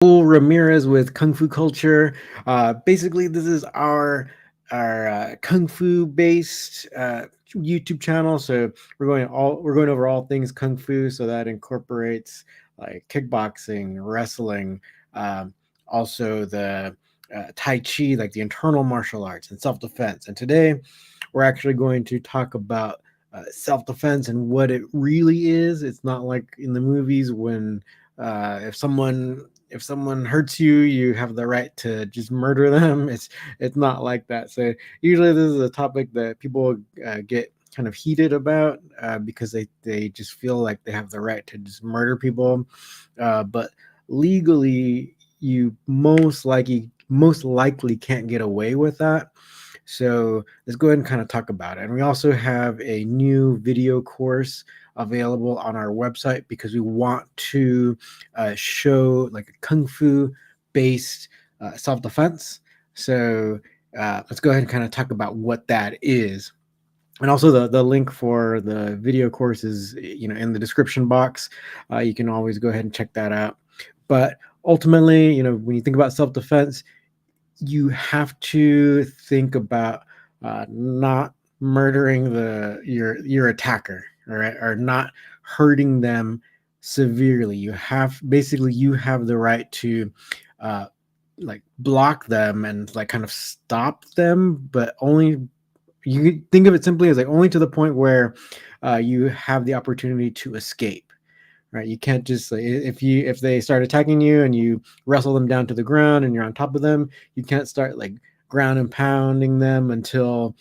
Ramirez with Kung Fu Culture. Basically, this is our kung fu based YouTube channel. So we're going over all things kung fu. So that incorporates like kickboxing, wrestling, um, also the Tai Chi, like the internal martial arts and self defense. And today we're actually going to talk about self defense and what it really is. It's not like in the movies when if someone hurts you, you have the right to just murder them. It's not like that. So usually this is a topic that people get kind of heated about because they just feel like they have the right to just murder people. But legally, you most likely can't get away with that. So let's go ahead and kind of talk about it. And we also have a new video course available on our website because we want to show like a kung fu based self defense. So let's go ahead and kind of talk about what that is. And also the link for the video course is in the description box. You can always go ahead and check that out. But ultimately, when you think about self defense, you have to think about not murdering your attacker, all right, or not hurting them severely. You have the right to uh, like block them and like kind of stop them, but only you can think of it simply as like only to the point where you have the opportunity to escape, right? You can't just like, if they start attacking you and you wrestle them down to the ground and you're on top of them, you can't start like ground and pounding them until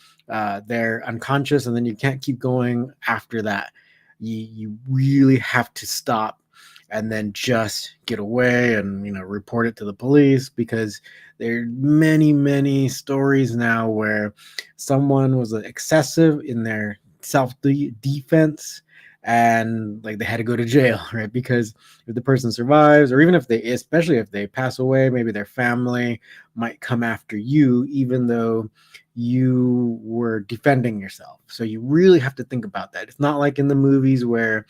they're unconscious, and then you can't keep going after that. You really have to stop and then just get away and report it to the police, because there are many stories now where someone was excessive in their self defense, and like they had to go to jail, right? Because if the person survives, or even if they, especially if they pass away, maybe their family might come after you, even though you were defending yourself. So you really have to think about that. It's not like in the movies where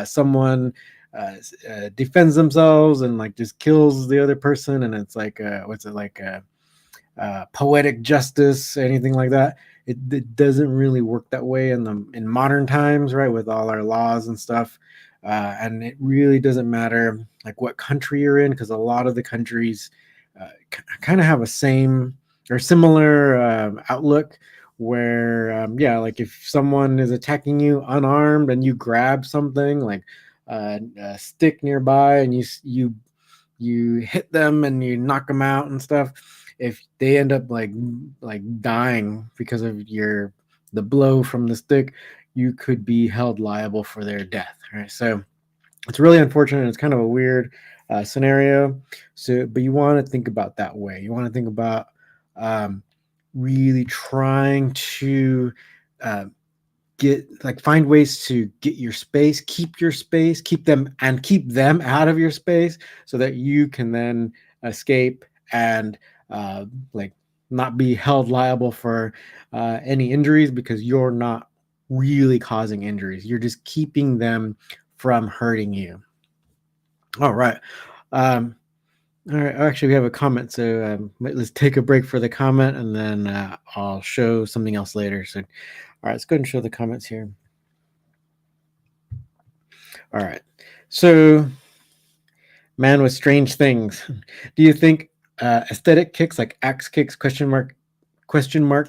someone defends themselves and like just kills the other person, and it's like what's it like poetic justice, anything like that. It doesn't really work that way in modern times, right? With all our laws and stuff, and it really doesn't matter like what country you're in, because a lot of the countries kind of have a same or similar outlook. Where yeah, like if someone is attacking you unarmed and you grab something like a stick nearby and you hit them and you knock them out and stuff, if they end up like dying because of the blow from the stick, you could be held liable for their death, right? So it's really unfortunate. It's kind of a weird scenario. So but you want to think about that way. You want to think about um, really trying to uh, find ways to get your space, keep them out of your space, so that you can then escape and uh, like not be held liable for any injuries, because you're not really causing injuries. You're just keeping them from hurting you. All right. Um, all right. Actually, we have a comment, so let's take a break for the comment, and then I'll show something else later. So, all right, let's go ahead and show the comments here. All right. So, man with strange things. Do you think aesthetic kicks like axe kicks, question mark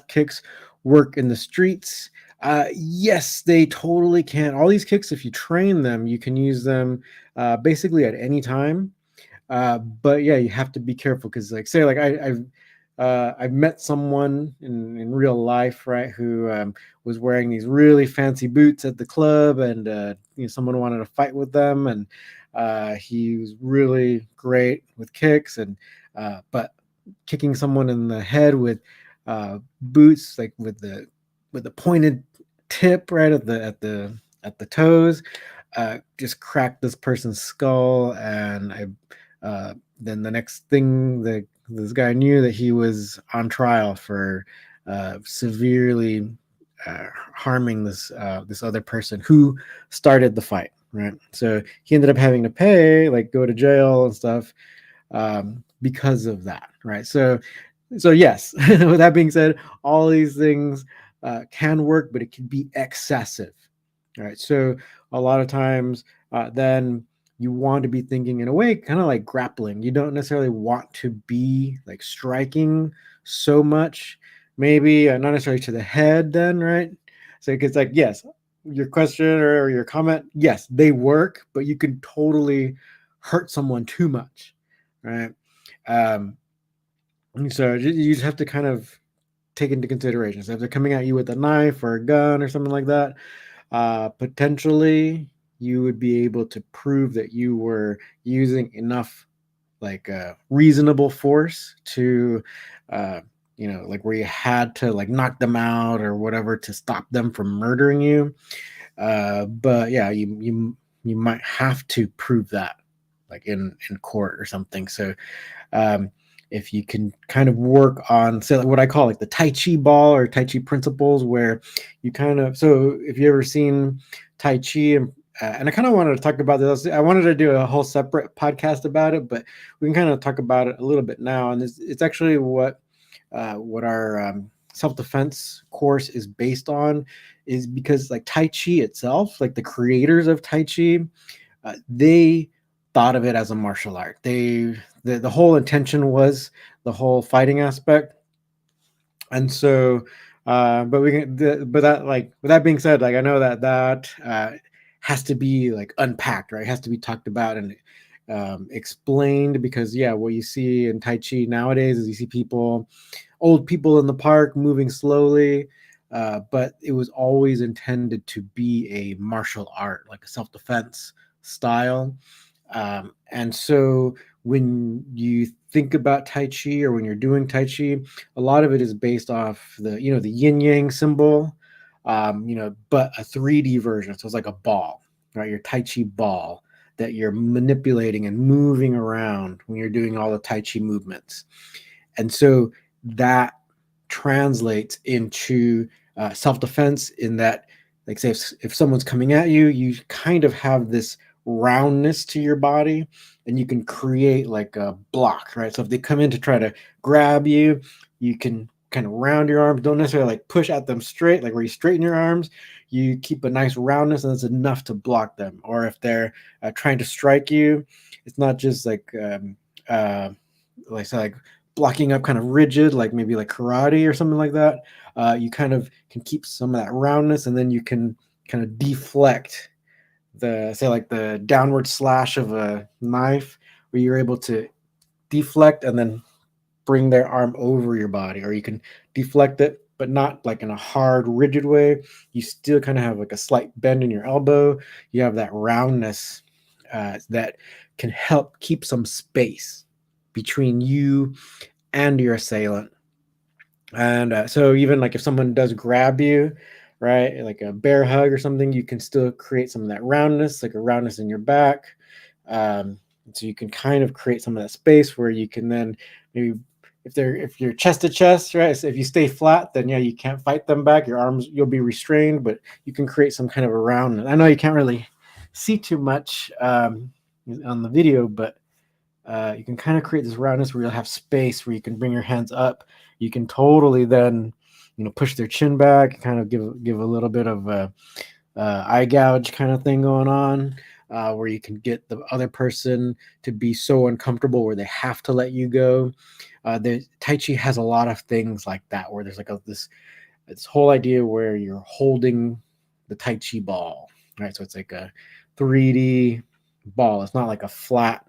kicks work in the streets? Yes, they totally can. All these kicks, if you train them, you can use them basically at any time. But yeah, you have to be careful, because like say like I've met someone in real life, right, who was wearing these really fancy boots at the club, and someone wanted to fight with them, and he was really great with kicks, and but kicking someone in the head with boots, like with the pointed tip right at the toes, just cracked this person's skull, and then the next thing that this guy knew, that he was on trial for severely harming this other person who started the fight. Right, so he ended up having to pay, like go to jail and stuff. because of that, right? So yes, with that being said, all these things can work, but it can be excessive, right? So a lot of times, then you want to be thinking in a way, kind of like grappling. You don't necessarily want to be like striking so much, maybe not necessarily to the head, then, right? So it's like, yes, your question or your comment, yes, they work, but you can totally hurt someone too much, right? Um, so you just have to kind of take into consideration. So if they're coming at you with a knife or a gun or something like that, potentially you would be able to prove that you were using enough like reasonable force to like where you had to like knock them out or whatever to stop them from murdering you. But yeah, you might have to prove that like in court or something. So um, if you can kind of work on, say, like what I call like the Tai Chi ball or Tai Chi principles, where you kind of, so if you ever seen Tai Chi, and I kind of wanted to talk about this, I wanted to do a whole separate podcast about it, but we can kind of talk about it a little bit now. And it's actually what our self-defense course is based on, is because like Tai Chi itself, like the creators of Tai Chi, they thought of it as a martial art. The whole intention was the whole fighting aspect, and so, but we can, but that like with that being said, like I know that has to be like unpacked, right? It has to be talked about and explained, because yeah, what you see in Tai Chi nowadays is you see old people in the park moving slowly. But it was always intended to be a martial art, like a self-defense style. And so when you think about Tai Chi, or when you're doing Tai Chi, a lot of it is based off the yin yang symbol, but a 3D version. So it's like a ball, right? Your Tai Chi ball that you're manipulating and moving around when you're doing all the Tai Chi movements. And so that translates into self-defense, in that, like, say if someone's coming at you, you kind of have this roundness to your body, and you can create like a block, right? So if they come in to try to grab you, you can kind of round your arms. Don't necessarily like push at them straight, like where you straighten your arms. You keep a nice roundness, and it's enough to block them. Or if they're trying to strike you, it's not just like blocking up kind of rigid, like maybe like karate or something like that. You kind of can keep some of that roundness, and then you can kind of deflect the downward slash of a knife, where you're able to deflect and then bring their arm over your body, or you can deflect it, but not like in a hard, rigid way. You still kind of have like a slight bend in your elbow. You have that roundness that can help keep some space between you and your assailant. And so even like if someone does grab you, right, like a bear hug or something, you can still create some of that roundness, like a roundness in your back. So you can kind of create some of that space where you can then maybe, if you're chest to chest, right? So if you stay flat, then yeah, you can't fight them back. Your arms, you'll be restrained, but you can create some kind of a roundness. I know you can't really see too much on the video, but you can kind of create this roundness where you'll have space where you can bring your hands up. You can totally then, push their chin back, kind of give a little bit of a eye gouge kind of thing going on, where you can get the other person to be so uncomfortable where they have to let you go. The Tai Chi has a lot of things like that, where there's like this whole idea where you're holding the Tai Chi ball, right? So it's like a 3D ball. It's not like a flat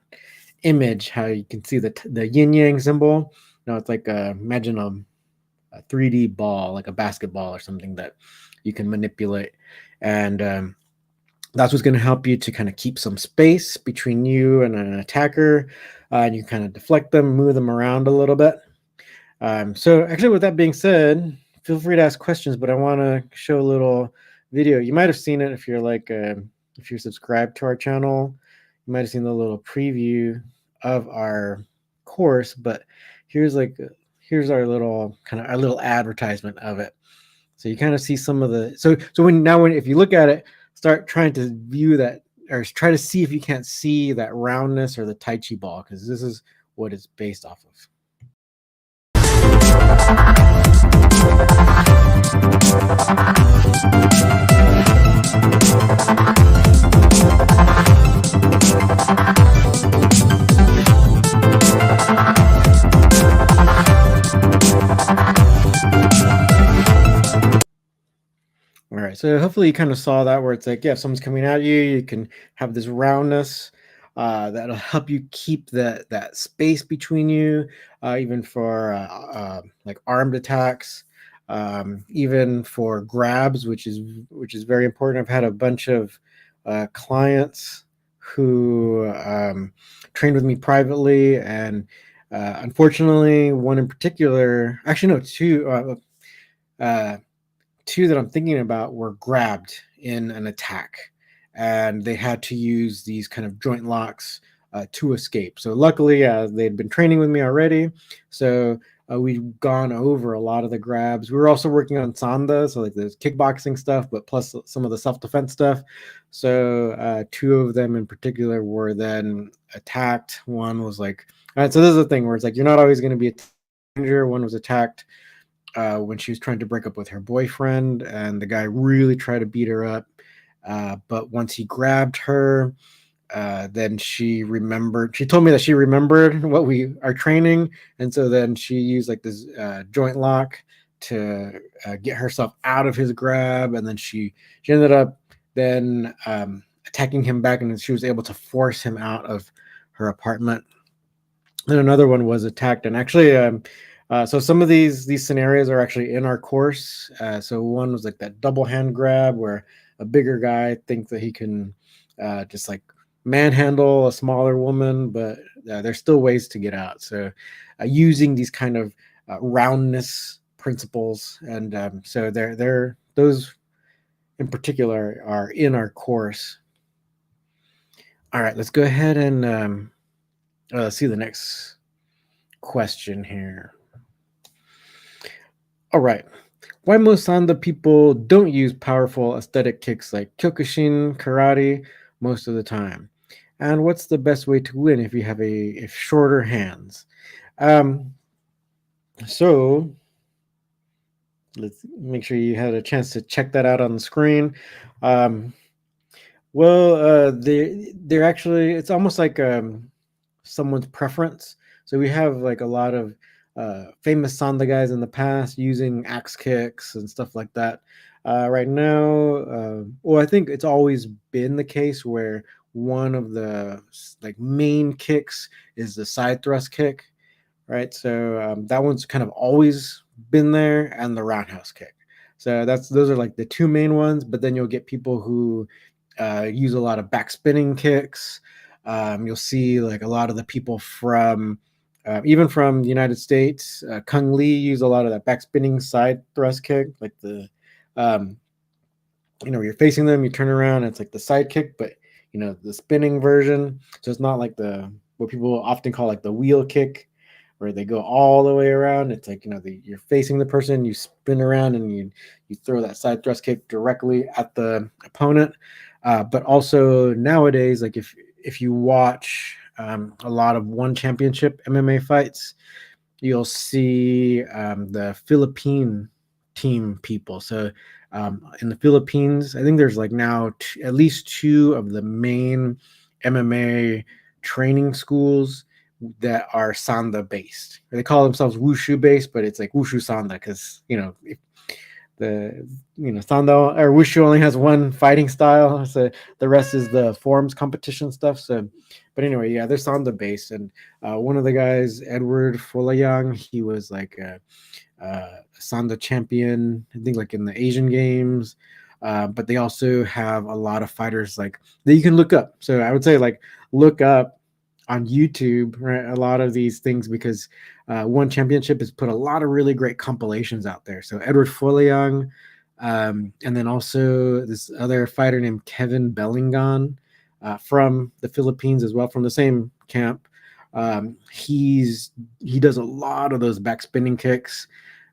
image, how you can see the yin yang symbol. No, it's like imagine a 3D ball, like a basketball or something that you can manipulate. And that's what's going to help you to kind of keep some space between you and an attacker. And you kind of deflect them, move them around a little bit. So actually, with that being said, feel free to ask questions, but I want to show a little video. You might have seen it if you're subscribed to our channel. You might have seen the little preview of our course, but here's our little advertisement of it. So you kind of see some of the when if you look at it, start trying to view that, or try to see if you can't see that roundness or the Tai Chi ball, because this is what it's based off of. All right, so hopefully you kind of saw that where it's like, yeah, if someone's coming at you, you can have this roundness that'll help you keep that space between you, even for like armed attacks, even for grabs, which is very important. I've had a bunch of clients who trained with me privately, and unfortunately, one in particular, actually no, two. Uh, Two that I'm thinking about were grabbed in an attack, and they had to use these kind of joint locks to escape. So luckily, they'd been training with me already, so we've gone over a lot of the grabs. We were also working on sanda, so like the kickboxing stuff, but plus some of the self-defense stuff. So two of them in particular were then attacked. One was like, all right, so this is the thing where it's like you're not always going to be a danger. One was attacked when she was trying to break up with her boyfriend, and the guy really tried to beat her up. But once he grabbed her, then she remembered. She told me that she remembered what we are training, and so then she used like this joint lock to get herself out of his grab, and then she ended up then attacking him back, and she was able to force him out of her apartment. And another one was attacked, and actually so some of these scenarios are actually in our course. So one was like that double hand grab where a bigger guy thinks that he can just like manhandle a smaller woman, but there's still ways to get out. So using these kind of roundness principles, and so they're those in particular are in our course. All right, let's go ahead and see the next question here. All right. Why most Sanda people don't use powerful aesthetic kicks like Kyokushin karate most of the time? And what's the best way to win if you have if shorter hands? Um, so let's make sure you had a chance to check that out on the screen. Um, well, they're actually, it's almost like someone's preference. So we have like a lot of famous Sanda guys in the past using axe kicks and stuff like that. Right now, well, I think it's always been the case where one of the like main kicks is the side thrust kick, right? So that one's kind of always been there, and the roundhouse kick. So those are like the two main ones. But then you'll get people who use a lot of back spinning kicks. You'll see like a lot of the people from even from the United States, Kung Lee use a lot of that back spinning side thrust kick, like the um, you're facing them, you turn around, and it's like the side kick, but the spinning version. So it's not like the what people often call like the wheel kick, where they go all the way around. It's like you're facing the person, you spin around, and you throw that side thrust kick directly at the opponent. But also nowadays, like if you watch a lot of one championship MMA fights, you'll see the Philippine team people. So in the Philippines, I think there's like now at least two of the main MMA training schools that are Sanda based. They call themselves Wushu based, but it's like Wushu Sanda because the Sanda or Wushu only has one fighting style, so the rest is the forms competition stuff. So, but anyway, yeah, they're Sanda based, and one of the guys, Edward Folayang, he was like a Sanda champion, I think, like in the Asian Games. But they also have a lot of fighters like that you can look up. So I would say like look up on YouTube, right? A lot of these things because One Championship has put a lot of really great compilations out there. So Edward Folayang, and then also this other fighter named Kevin Bellingon from the Philippines as well, from the same camp. He does a lot of those back spinning kicks.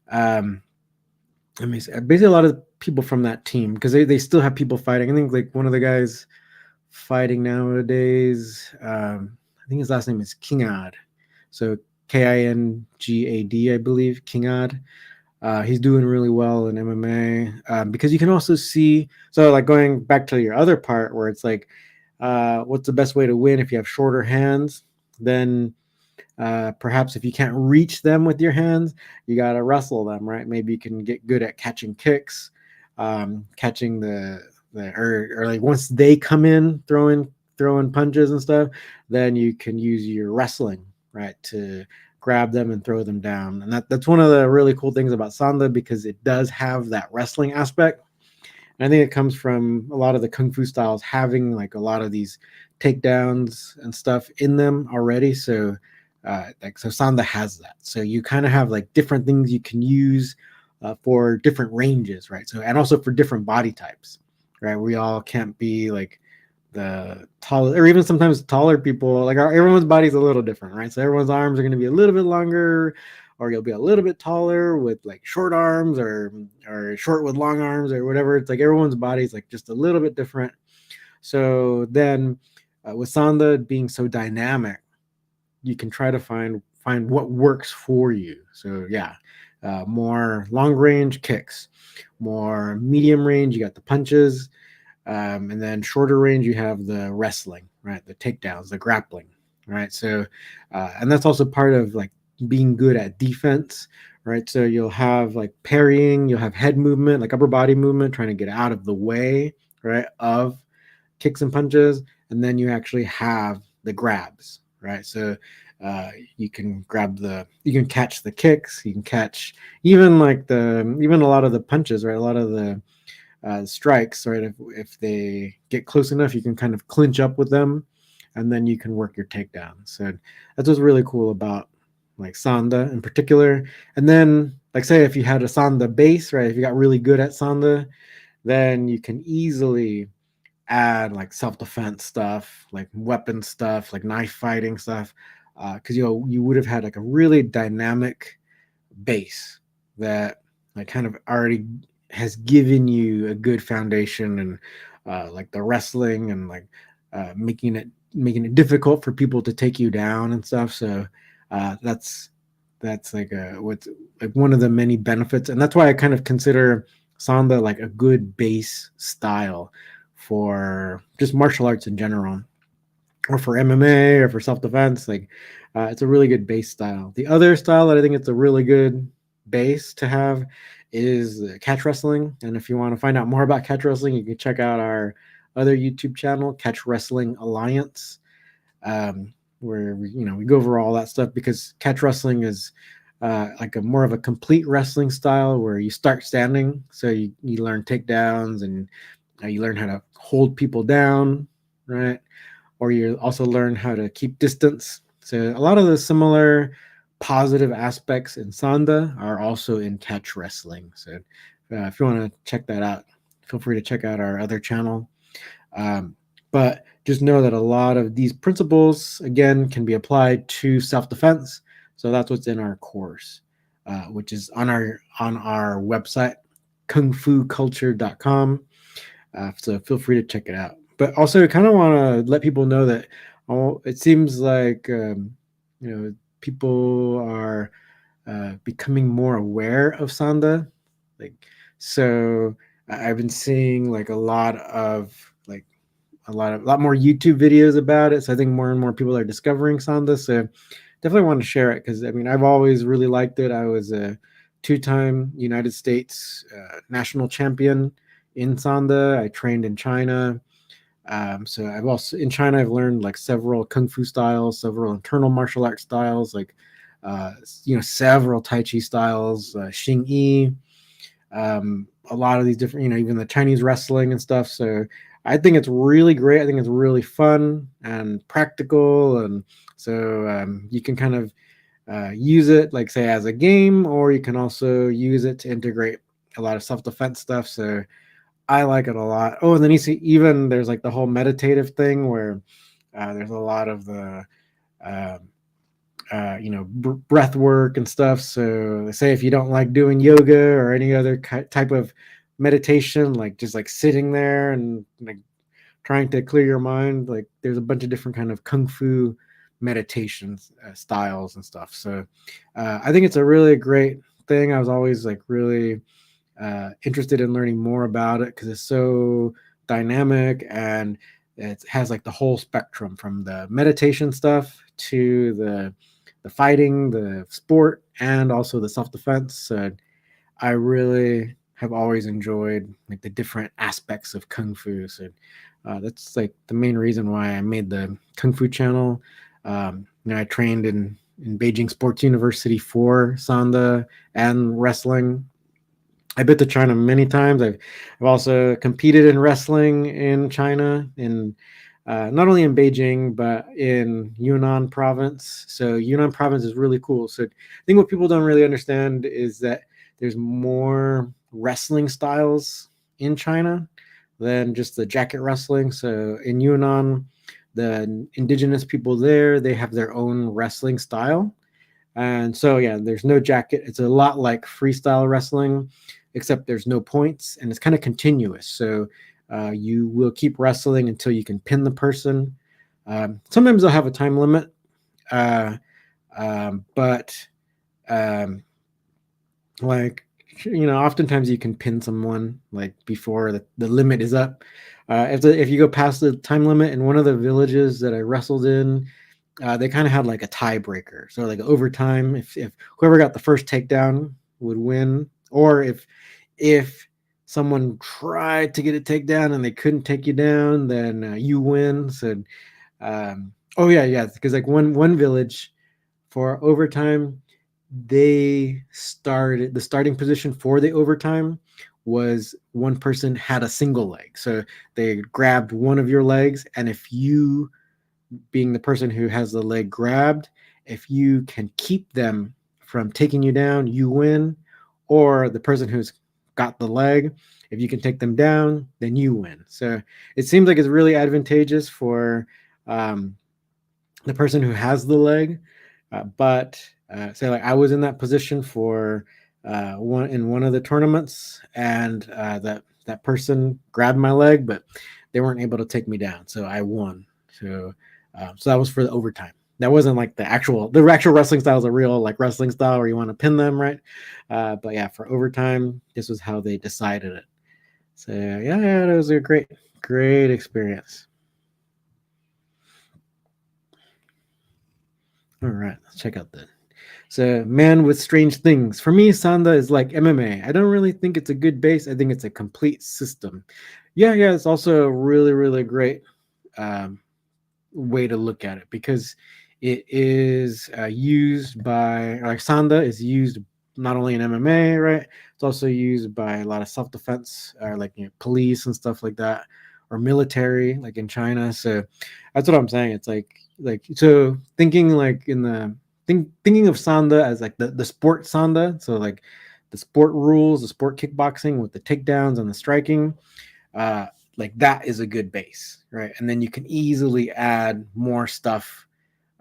I mean, basically a lot of people from that team because they still have people fighting. I think like one of the guys fighting nowadays. I think his last name is Kingad. So Kingad, I believe, Kingad. He's doing really well in MMA because you can also see. So, like going back to your other part, where it's like, what's the best way to win if you have shorter hands? Then perhaps if you can't reach them with your hands, you got to wrestle them, right? Maybe you can get good at catching kicks, catching or like once they come in, throwing punches and stuff, then you can use your wrestling, right, to grab them and throw them down. And that's one of the really cool things about Sanda because it does have that wrestling aspect. And I think it comes from a lot of the kung fu styles having like a lot of these takedowns and stuff in them already. So, so Sanda has that. So you kind of have like different things you can use for different ranges, right? So and also for different body types, right? We all can't be like the tall or even sometimes taller people. Like everyone's body's a little different, right? So everyone's arms are going to be a little bit longer, or you'll be a little bit taller with like short arms or short with long arms or whatever. It's like everyone's body's like just a little bit different. So then with Sanda being so dynamic, you can try to find what works for you. So yeah, more long range kicks, more medium range. You got the punches, and then shorter range, you have the wrestling, right? The takedowns, the grappling, right? So, and that's also part of like being good at defense, right? So you'll have like parrying, you'll have head movement, like upper body movement, trying to get out of the way, right, of kicks and punches, and then you actually have the grabs, right? So you can you can catch the kicks, you can catch even a lot of the punches, right? A lot of the strikes, right? If they get close enough, you can kind of clinch up with them, and then you can work your takedown. So that's what's really cool about like Sanda in particular. And then, like, say if you had a Sanda base, right? If you got really good at Sanda, then you can easily add like self defense stuff, like weapon stuff, like knife fighting stuff, because you would have had like a really dynamic base that like kind of already has given you a good foundation and like the wrestling and like making it difficult for people to take you down and stuff. So that's like what's like one of the many benefits, and that's why I kind of consider Sanda like a good base style for just martial arts in general, or for MMA or for self defense. Like, it's a really good base style. The other style that I think it's a really good base to have is catch wrestling. And if you want to find out more about catch wrestling, you can check out our other YouTube channel, Catch Wrestling Alliance, where we go over all that stuff because catch wrestling is like a more of a complete wrestling style where you start standing, so you learn takedowns and you learn how to hold people down, right? Or you also learn how to keep distance. So a lot of the similar positive aspects in Sanda are also in catch wrestling. So if you want to check that out, feel free to check out our other channel. But just know that a lot of these principles, again, can be applied to self-defense. So that's what's in our course, which is on our website, kungfuculture.com. So feel free to check it out. But also, I kind of want to let people know that it seems like people are becoming more aware of Sanda. Like, so I've been seeing like a lot more YouTube videos about it. So I think more and more people are discovering Sanda. So definitely want to share it because I mean I've always really liked it. I was a two-time United States national champion in Sanda. I trained in China. So I've also in China I've learned like several kung fu styles, several internal martial arts styles, like several Tai Chi styles, Xing Yi, a lot of these different, even the Chinese wrestling and stuff. So I think it's really great. I think it's really fun and practical, and so you can kind of use it, like say, as a game, or you can also use it to integrate a lot of self-defense stuff. So I like it a lot. Oh, and then you see, even there's like the whole meditative thing where there's a lot of the uh, breath work and stuff. So say if you don't like doing yoga or any other type of meditation, like just like sitting there and like trying to clear your mind, like there's a bunch of different kind of kung fu meditation styles and stuff. So I think it's a really great thing. I was always like really interested in learning more about it because it's so dynamic, and it has like the whole spectrum from the meditation stuff to the fighting, the sport, and also the self defense. So I really have always enjoyed like the different aspects of kung fu. So that's like the main reason why I made the kung fu channel. I trained in Beijing Sports University for Sanda and wrestling. I've been to China many times. I've also competed in wrestling in China, in not only in Beijing but in Yunnan province. So Yunnan province is really cool. So I think what people don't really understand is that there's more wrestling styles in China than just the jacket wrestling. So in Yunnan, the indigenous people there, they have their own wrestling style. And so, yeah, there's no jacket. It's a lot like freestyle wrestling, except there's no points and it's kind of continuous. So you will keep wrestling until you can pin the person. Sometimes they'll have a time limit, but um, like, oftentimes you can pin someone like before the limit is up. If you go past the time limit in one of the villages that I wrestled in, they kind of had like a tiebreaker. So like overtime, if whoever got the first takedown would win, or if someone tried to get a takedown and they couldn't take you down, then you win. So oh yeah, because like one village for overtime, they started the starting position for the overtime was one person had a single leg. So they grabbed one of your legs, and if you, being the person who has the leg grabbed, if you can keep them from taking you down, you win. Or the person who's got the leg, if you can take them down, then you win. So it seems like it's really advantageous for um, the person who has the leg. But say like I was in that position for one of the tournaments, and that person grabbed my leg, but they weren't able to take me down, so I won. So that was for the overtime. That wasn't like the actual wrestling style is a real like wrestling style where you want to pin them, right? But yeah, for overtime, this was how they decided it. So yeah, it was a great experience. All right, let's check out the So, Man with Strange Things. For me, Sanda is like MMA. I don't really think it's a good base. I think it's a complete system. Yeah, it's also a really great um, way to look at it because it is used by, like Sanda is used not only in MMA, right? It's also used by a lot of self defense, or like police and stuff like that, or military, like in China. So that's what I'm saying. It's like so thinking like in the thinking of Sanda as like the sport Sanda. So like the sport rules, the sport kickboxing with the takedowns and the striking. Uh, like that is a good base, right? And then you can easily add more stuff.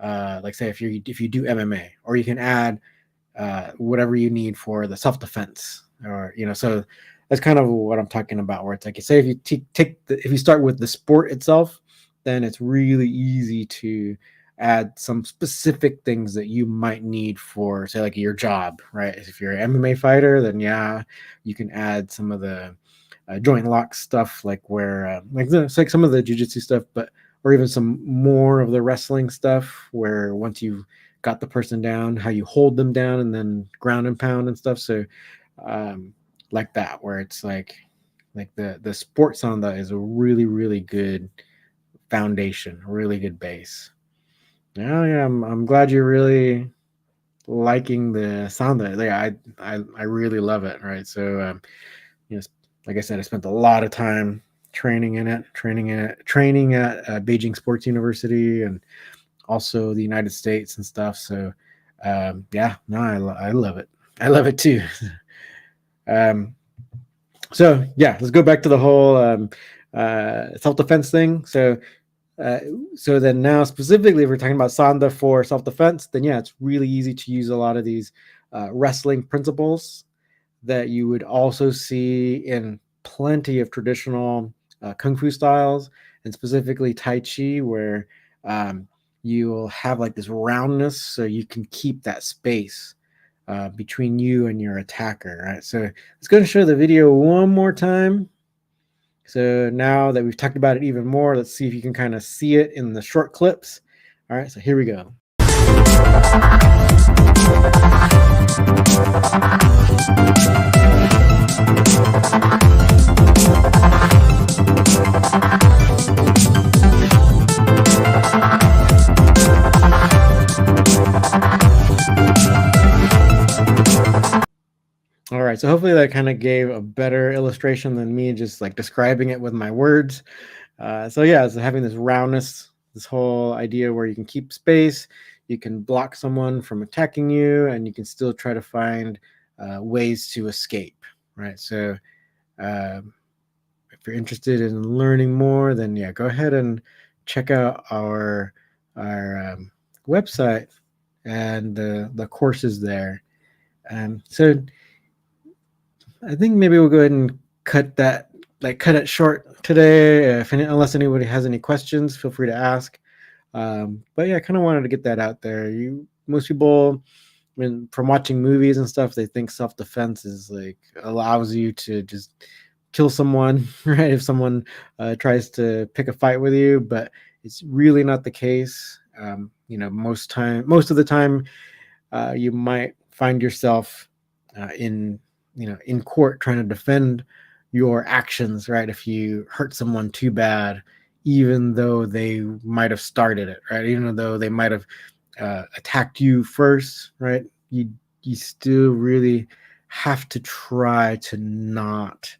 Like say if you do MMA, or you can add whatever you need for the self defense, or so that's kind of what I'm talking about. Where it's like, say if you if you start with the sport itself, then it's really easy to add some specific things that you might need for, say, like your job, right? If you're an MMA fighter, then yeah, you can add some of the joint lock stuff, like where it's like some of the jujitsu stuff, but or even some more of the wrestling stuff, where once you've got the person down, how you hold them down, and then ground and pound and stuff. So, like that, where it's like the sports sanda is a really good foundation, a really good base. Yeah, I'm glad you're really liking the sanda. Yeah, I really love it. Right, so you know, like I said, I spent a lot of time training at Beijing Sports University, and also the United States and stuff. So yeah, no, I love it. I love it too. um, so yeah, let's go back to the whole self defense thing. Uh, so then now specifically, if we're talking about Sanda for self defense, then yeah, it's really easy to use a lot of these wrestling principles that you would also see in plenty of traditional kung fu styles, and specifically Tai Chi, where you will have like this roundness, so you can keep that space between you and your attacker, right? So let's go and show the video one more time. So now that we've talked about it even more, let's see if you can kind of see it in the short clips. All right, so here we go. All right, so hopefully that kind of gave a better illustration than me just like describing it with my words. So yeah, so having this roundness, this whole idea where you can keep space, you can block someone from attacking you, and you can still try to find ways to escape, right? So if you're interested in learning more, then yeah, go ahead and check out our website and the courses there. So I think maybe we'll go ahead and cut it short today. Unless anybody has any questions, feel free to ask. But yeah, I kind of wanted to get that out there. Most people, from watching movies and stuff, they think self-defense is like allows you to just kill someone, right? If someone tries to pick a fight with you, but it's really not the case. Most of the time, you might find yourself in court trying to defend your actions, right? If you hurt someone too bad, even though they might have started it, right? Even though they might have attacked you first, right? You still really have to try to not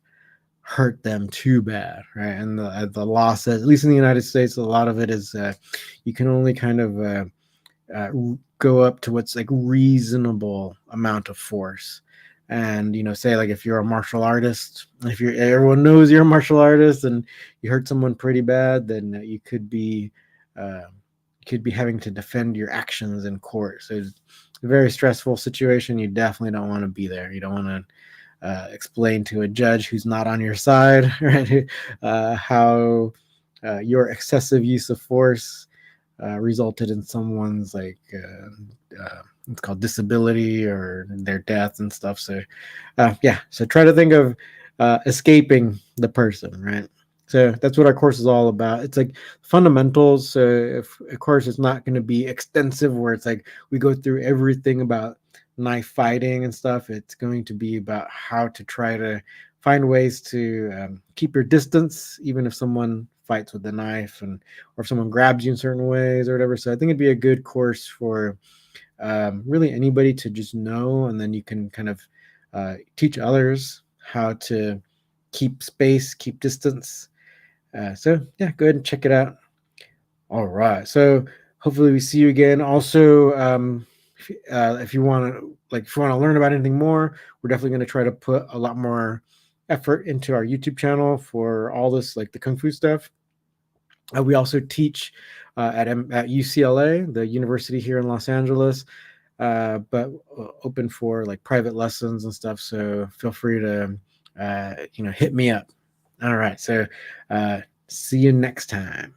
hurt them too bad, right? And the law says, at least in the United States, a lot of it is you can only kind of go up to what's like reasonable amount of force. And say like if you're a martial artist, if everyone knows you're a martial artist and you hurt someone pretty bad, then you could be having to defend your actions in court. So it's a very stressful situation. You definitely don't want to be there. You don't want to explain to a judge who's not on your side, right? How your excessive use of force resulted in someone's it's called disability or their death and stuff. So so try to think of escaping the person, right? So that's what our course is all about. It's like fundamentals. So if of course it's not going to be extensive where it's like we go through everything about knife fighting and stuff. It's going to be about how to try to find ways to keep your distance, even if someone fights with a knife, or if someone grabs you in certain ways or whatever. So I think it'd be a good course for really anybody to just know, and then you can kind of teach others how to keep space, keep distance. So yeah, go ahead and check it out. All right. So hopefully we see you again. Also, if you want to learn about anything more, we're definitely going to try to put a lot more effort into our YouTube channel for all this, like the Kung Fu stuff. We also teach at UCLA, the university here in Los Angeles, but open for like private lessons and stuff. So feel free to hit me up. All right. So see you next time.